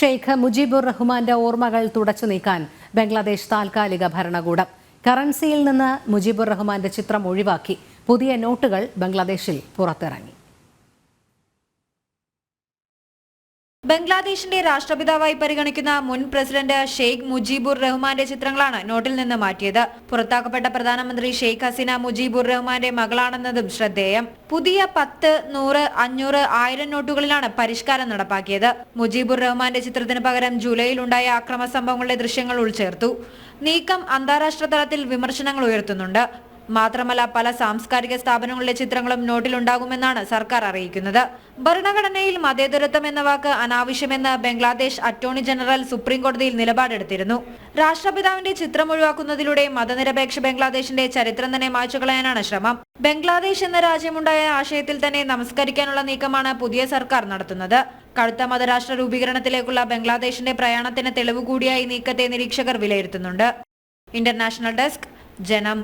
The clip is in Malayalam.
ഷെയ്ഖ് മുജീബുർ റഹ്മാന്റെ ഓർമ്മകൾ തുടച്ചു നീക്കാൻ ബംഗ്ലാദേശ് താൽക്കാലിക ഭരണകൂടം. കറൻസിയിൽ നിന്ന് മുജീബുർ റഹ്മാന്റെ ചിത്രം ഒഴിവാക്കി പുതിയ നോട്ടുകൾ ബംഗ്ലാദേശിൽ പുറത്തിറങ്ങി. ബംഗ്ലാദേശിന്റെ രാഷ്ട്രപിതാവായി പരിഗണിക്കുന്ന മുൻ പ്രസിഡന്റ് ഷെയ്ഖ് മുജീബുർ റഹ്മാന്റെ ചിത്രങ്ങളാണ് നോട്ടിൽ നിന്ന് മാറ്റിയത്. പുറത്താക്കപ്പെട്ട പ്രധാനമന്ത്രി ഷെയ്ഖ് ഹസീന മുജീബുർ റഹ്മാന്റെ മകളാണെന്നതും ശ്രദ്ധേയം. പുതിയ 10, 100, 500, 1000 നോട്ടുകളിലാണ് പരിഷ്കാരം നടപ്പാക്കിയത്. മുജീബുർ റഹ്മാന്റെ ചിത്രത്തിന് പകരം ജൂലൈയിൽ ഉണ്ടായ അക്രമ സംഭവങ്ങളുടെ ദൃശ്യങ്ങൾ ഉൾച്ചേർത്തു. നീക്കം അന്താരാഷ്ട്ര തലത്തിൽ വിമർശനങ്ങൾ ഉയർത്തുന്നുണ്ട്. മാത്രമല്ല, പല സാംസ്കാരിക സ്ഥാപനങ്ങളുടെ ചിത്രങ്ങളും നോട്ടിലുണ്ടാകുമെന്നാണ് സർക്കാർ അറിയിക്കുന്നത്. ഭരണഘടനയിൽ മതേതരത്വം എന്ന വാക്ക് അനാവശ്യമെന്ന് ബംഗ്ലാദേശ് അറ്റോർണി ജനറൽ സുപ്രീം കോടതിയിൽ നിലപാടെടുത്തിരുന്നു. രാഷ്ട്രപിതാവിന്റെ ചിത്രം ഒഴിവാക്കുന്നതിലൂടെ മതനിരപേക്ഷ ബംഗ്ലാദേശിന്റെ ചരിത്രം തന്നെ മായ്ച്ചുകളയാനാണ് ശ്രമം. ബംഗ്ലാദേശ് എന്ന രാജ്യമുണ്ടായ ആശയത്തിൽ തന്നെ നമസ്കരിക്കാനുള്ള നീക്കമാണ് പുതിയ സർക്കാർ നടത്തുന്നത്. കടുത്ത മതരാഷ്ട്ര രൂപീകരണത്തിലേക്കുള്ള ബംഗ്ലാദേശിന്റെ പ്രയാണത്തിന് തെളിവ് കൂടിയായി നീക്കത്തെ നിരീക്ഷകർ വിലയിരുത്തുന്നുണ്ട്. ഇന്റർനാഷണൽ ഡെസ്ക്, ജനം.